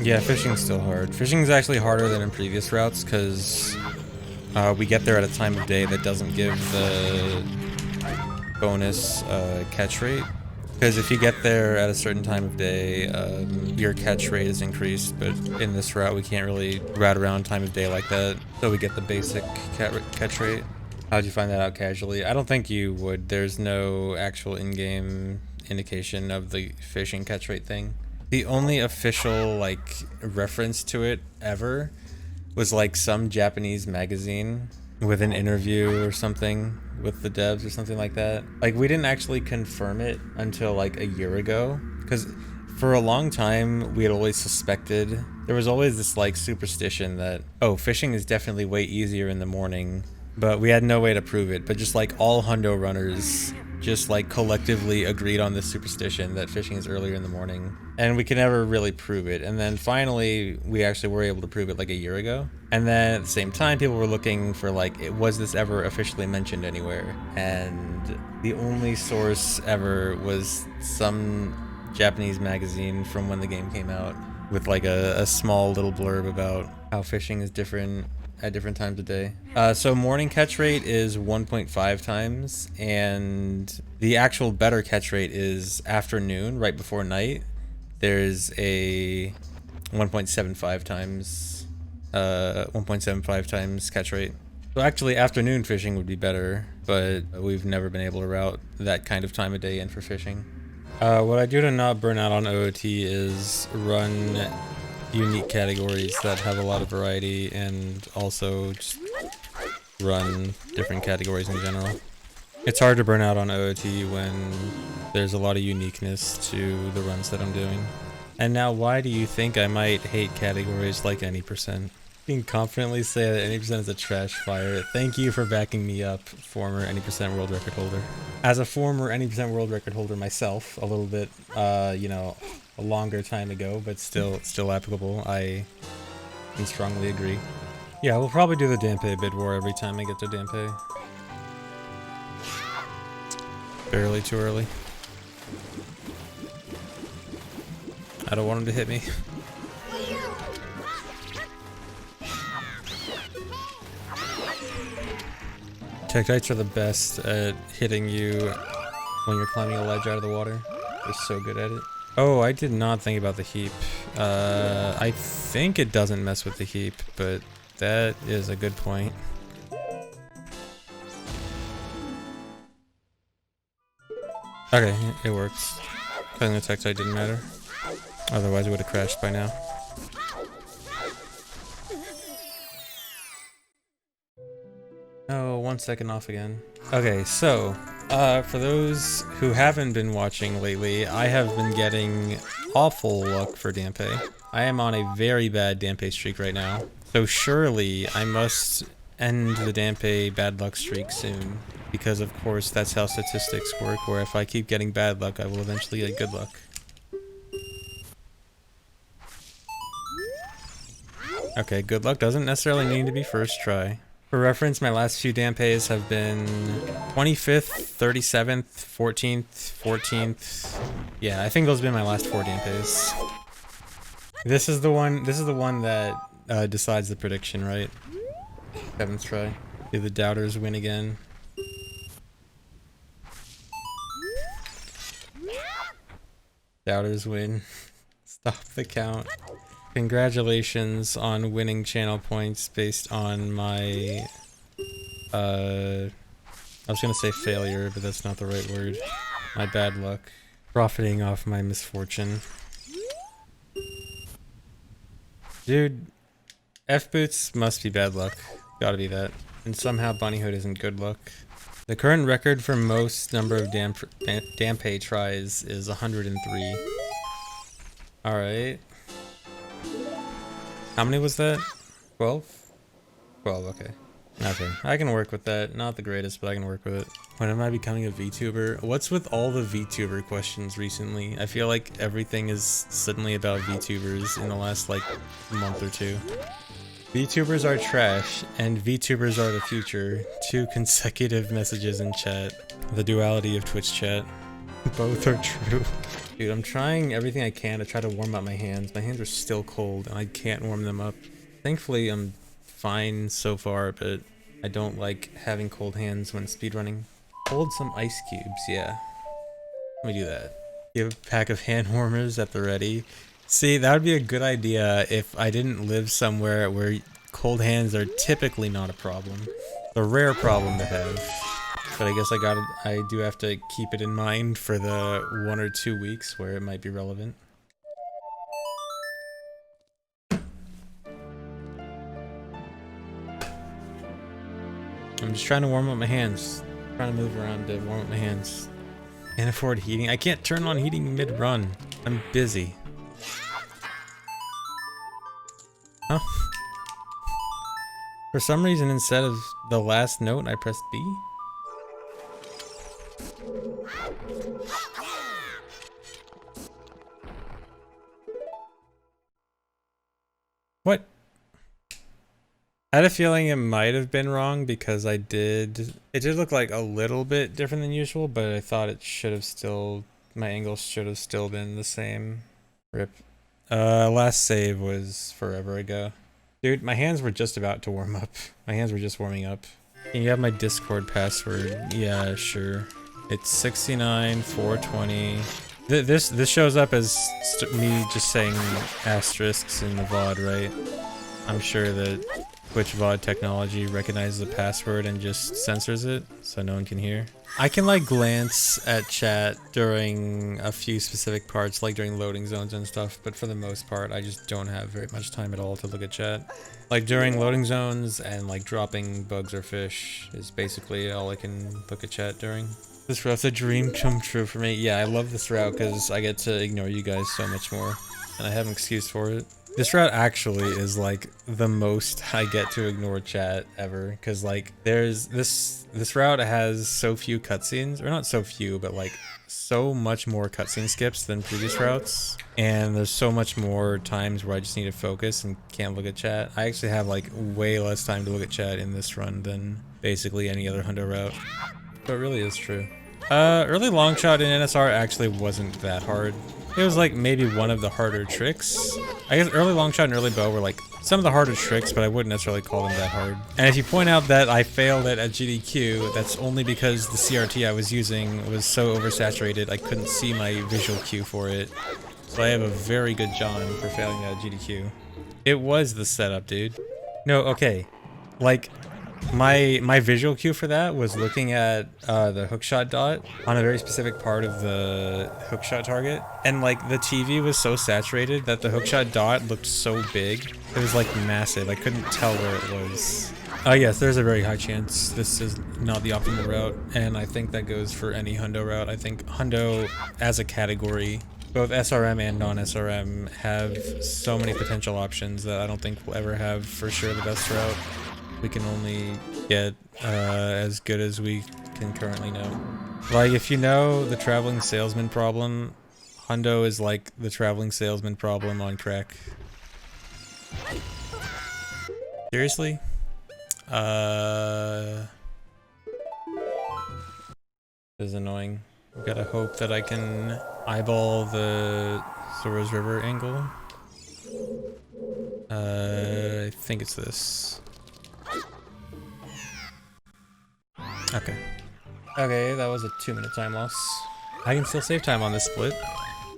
Yeah, fishing's still hard. Fishing's actually harder than in previous routes because we get there at a time of day that doesn't give the bonus catch rate. Because if you get there at a certain time of day, your catch rate is increased, but in this route we can't really route around time of day like that, so we get the basic catch rate. How'd you find that out casually? I don't think you would. There's no actual in-game indication of the fishing catch rate thing. The only official like reference to it ever was like some Japanese magazine with an interview or something with the devs or something like that. Like we didn't actually confirm it until like a year ago, because for a long time we had always suspected, there was always this like superstition that, oh, fishing is definitely way easier in the morning, but we had no way to prove it. But just like all hundo runners just like collectively agreed on this superstition that fishing is earlier in the morning, and we could never really prove it. And then finally we actually were able to prove it like a year ago, and then at the same time people were looking for like, was this ever officially mentioned anywhere, and the only source ever was some Japanese magazine from when the game came out with like a small little blurb about how fishing is different at different times of day. So morning catch rate is 1.5 times, and the actual better catch rate is afternoon, right before night. There's a 1.75 times, 1.75 times catch rate. So actually afternoon fishing would be better, but we've never been able to route that kind of time of day in for fishing. What I do to not burn out on OOT is run unique categories that have a lot of variety, and also just run different categories in general. It's hard to burn out on OOT when there's a lot of uniqueness to the runs that I'm doing. And now, why do you think I might hate categories like Any%? You can confidently say that Any% is a trash fire. Thank you for backing me up, former Any% world record holder. As a former Any% world record holder myself, a little bit, you know, a longer time ago, but still applicable, I can strongly agree. Yeah, we'll probably do the Dampé bid war every time I get to Dampé. Barely too early. I don't want him to hit me. Tektites are the best at hitting you when you're climbing a ledge out of the water. They're so good at it. Oh, I did not think about the heap. I think it doesn't mess with the heap, but that is a good point. Okay, it works. Cutting the Tektite didn't matter. Otherwise it would have crashed by now. Oh, 1 second off again. Okay, so, for those who haven't been watching lately, I have been getting awful luck for Dampé. I am on a very bad Dampé streak right now. So surely I must end the Dampé bad luck streak soon. Because of course that's how statistics work, where if I keep getting bad luck, I will eventually get good luck. Okay, good luck doesn't necessarily need to be first try. For reference, my last few Dampés have been 25th, 37th, 14th, 14th. Yeah, I think those have been my last 4 Dampés. This is the one that decides the prediction, right? 7th try. Do the doubters win again? Doubters win. Stop the count. Congratulations on winning channel points based on my, I was gonna say failure, but that's not the right word. My bad luck. Profiting off my misfortune. Dude, F-Boots must be bad luck. Gotta be that. And somehow Bunnyhood isn't good luck. The current record for most number of Dampé tries is 103. Alright. How many was that? 12? 12, okay. Okay, I can work with that. Not the greatest, but I can work with it. When am I becoming a VTuber? What's with all the VTuber questions recently? I feel like everything is suddenly about VTubers in the last, like, month or two. VTubers are trash, and VTubers are the future. 2 consecutive messages in chat. The duality of Twitch chat. Both are true. Dude, I'm trying everything I can to try to warm up my hands. My hands are still cold and I can't warm them up. Thankfully, I'm fine so far, but I don't like having cold hands when speedrunning. Hold some ice cubes, yeah. Let me do that. You have a pack of hand warmers at the ready. See, that would be a good idea if I didn't live somewhere where cold hands are typically not a problem. It's a rare problem to have. But I guess I do have to keep it in mind for the 1 or 2 weeks where it might be relevant. I'm just trying to warm up my hands. Trying to move around to warm up my hands. Can't afford heating. I can't turn on heating mid-run. I'm busy. Huh? For some reason, instead of the last note, I pressed B? What? I had a feeling it might have been wrong because it did look like a little bit different than usual, but I thought it should have still, my angle should have still been the same. Rip. Last save was forever ago. Dude, my hands were just about to warm up. My hands were just warming up. Can you have my Discord password? Yeah, sure. It's 69420. This shows up as me just saying asterisks in the VOD, right? I'm sure that Twitch VOD technology recognizes the password and just censors it so no one can hear. I can like glance at chat during a few specific parts, like during loading zones and stuff, but for the most part I just don't have very much time at all to look at chat. Like during loading zones and like dropping bugs or fish is basically all I can look at chat during. This route's a dream come true for me. Yeah, I love this route because I get to ignore you guys so much more and I have an excuse for it. This route actually is like the most I get to ignore chat ever, because like there's this route has so few cutscenes, or not so few, but like so much more cutscene skips than previous routes, and there's so much more times where I just need to focus and can't look at chat. I actually have like way less time to look at chat in this run than basically any other hundo route. So it really is true. Early long shot in NSR actually wasn't that hard. It was like maybe one of the harder tricks. I guess early long shot and early bow were like some of the harder tricks, but I wouldn't necessarily call them that hard. And if you point out that I failed it at GDQ, that's only because the CRT I was using was so oversaturated I couldn't see my visual cue for it. So I have a very good John for failing at GDQ. It was the setup, dude. No, okay. Like, my visual cue for that was looking at the hookshot dot on a very specific part of the hookshot target, and like the TV was so saturated that the hookshot dot looked so big. It was like massive. I couldn't tell where it was. Yes, there's a very high chance this is not the optimal route, and I think that goes for any hundo route. I think hundo as a category, both SRM and non-SRM, have so many potential options that I don't think we'll ever have for sure the best route. We can only get as good as we can currently know. Like, if you know the traveling salesman problem, hundo is like the traveling salesman problem on crack. Seriously? This is annoying. I've gotta hope that I can eyeball the Zora's River angle. I think it's this. Okay. Okay, that was a 2-minute time loss. I can still save time on this split.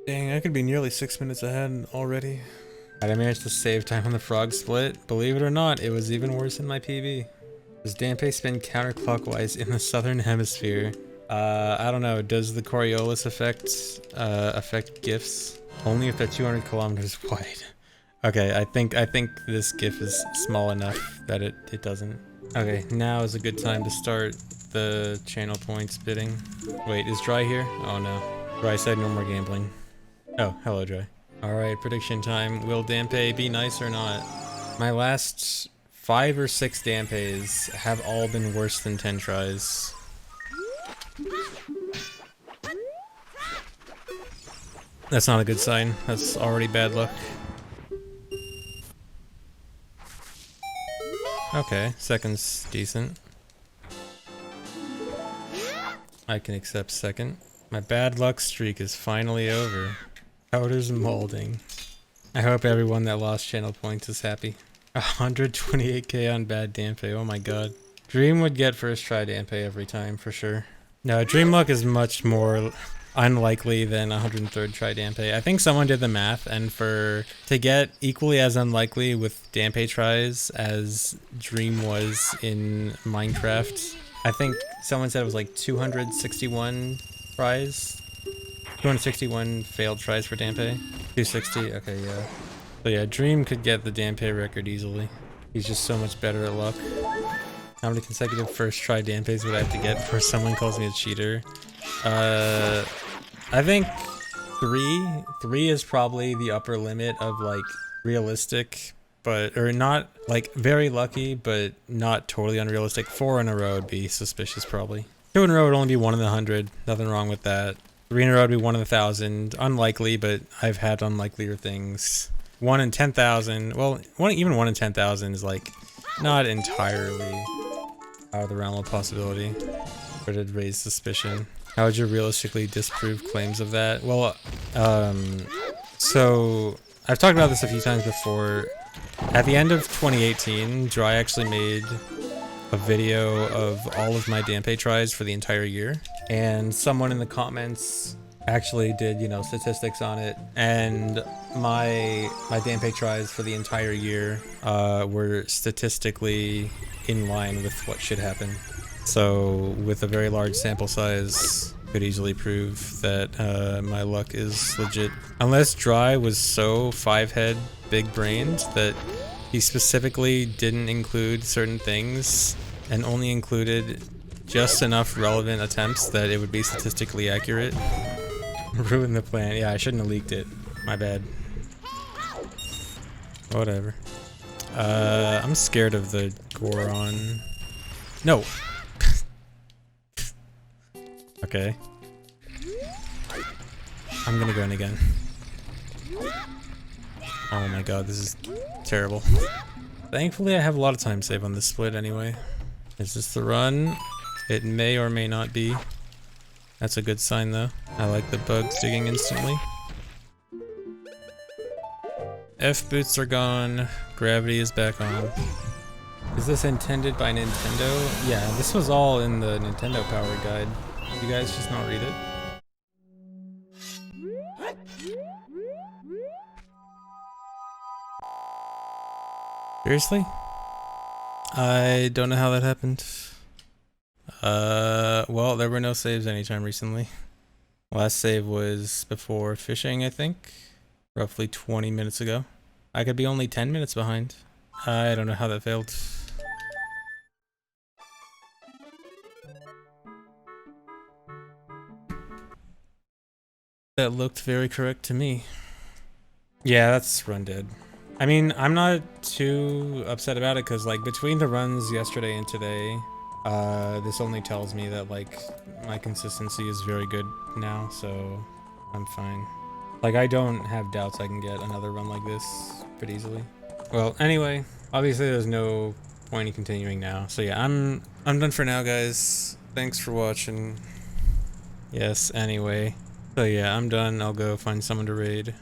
Dang, I could be nearly 6 minutes ahead already. I managed to save time on the frog split. Believe it or not, it was even worse in my PB. Does Dampé spin counterclockwise in the southern hemisphere? I don't know. Does the Coriolis effect affect GIFs? Only if they're 200 kilometers wide. Okay, I think this GIF is small enough that it doesn't. Okay, now is a good time to start the channel points bidding. Wait, is Dry here? Oh no. Dry said no more gambling. Oh, hello Dry. Alright, prediction time. Will Dampé be nice or not? My last 5 or 6 Dampés have all been worse than 10 tries. That's not a good sign. That's already bad luck. Okay, second's decent. I can accept second. My bad luck streak is finally over. Powder's molding. I hope everyone that lost channel points is happy. 128k on bad Dampé, oh my god. Dream would get first try Dampé every time, for sure. No, Dream luck is much more unlikely than 103rd try Dampé. I think someone did the math, and to get equally as unlikely with Dampé tries as Dream was in Minecraft, I think someone said it was like 261 tries. 261 failed tries for Dampé. 260, okay, yeah. So yeah, Dream could get the Dampé record easily. He's just so much better at luck. How many consecutive first try Dampés would I have to get before someone calls me a cheater? I think 3. 3 is probably the upper limit of like realistic, or not like very lucky, but not totally unrealistic. 4 in a row would be suspicious probably. 2 in a row would only be 1 in 100. Nothing wrong with that. 3 in a row would be 1 in 1,000. Unlikely, but I've had unlikelier things. 1 in 10,000. Well, even 1 in 10,000 is like not entirely out of the realm of possibility. But it raise suspicion. How would you realistically disprove claims of that? Well, so I've talked about this a few times before. At the end of 2018, Dry actually made a video of all of my Dampé tries for the entire year, and someone in the comments actually did, you know, statistics on it, and my Dampé tries for the entire year were statistically in line with what should happen. So with a very large sample size, could easily prove that my luck is legit. Unless Dry was so 5-head big-brained that he specifically didn't include certain things and only included just enough relevant attempts that it would be statistically accurate. Ruin the plan. Yeah, I shouldn't have leaked it. My bad. Whatever. I'm scared of the Goron. No! Okay. I'm gonna go in again. Oh my god, this is terrible. Thankfully, I have a lot of time save on this split anyway. Is this the run? It may or may not be. That's a good sign though. I like the bugs digging instantly. F boots are gone. Gravity is back on. Is this intended by Nintendo? Yeah, this was all in the Nintendo Power Guide. You guys just not read it? Seriously? I don't know how that happened. Well, there were no saves anytime recently. Last save was before fishing, I think. Roughly 20 minutes ago. I could be only 10 minutes behind. I don't know how that failed. That looked very correct to me. Yeah, that's run dead. I mean, I'm not too upset about it because like between the runs yesterday and today, this only tells me that like my consistency is very good now, so I'm fine. Like I don't have doubts I can get another run like this pretty easily. Well, anyway, obviously there's no point in continuing now. So yeah, I'm done for now, guys. Thanks for watching. Yes, anyway. So yeah, I'm done. I'll go find someone to raid.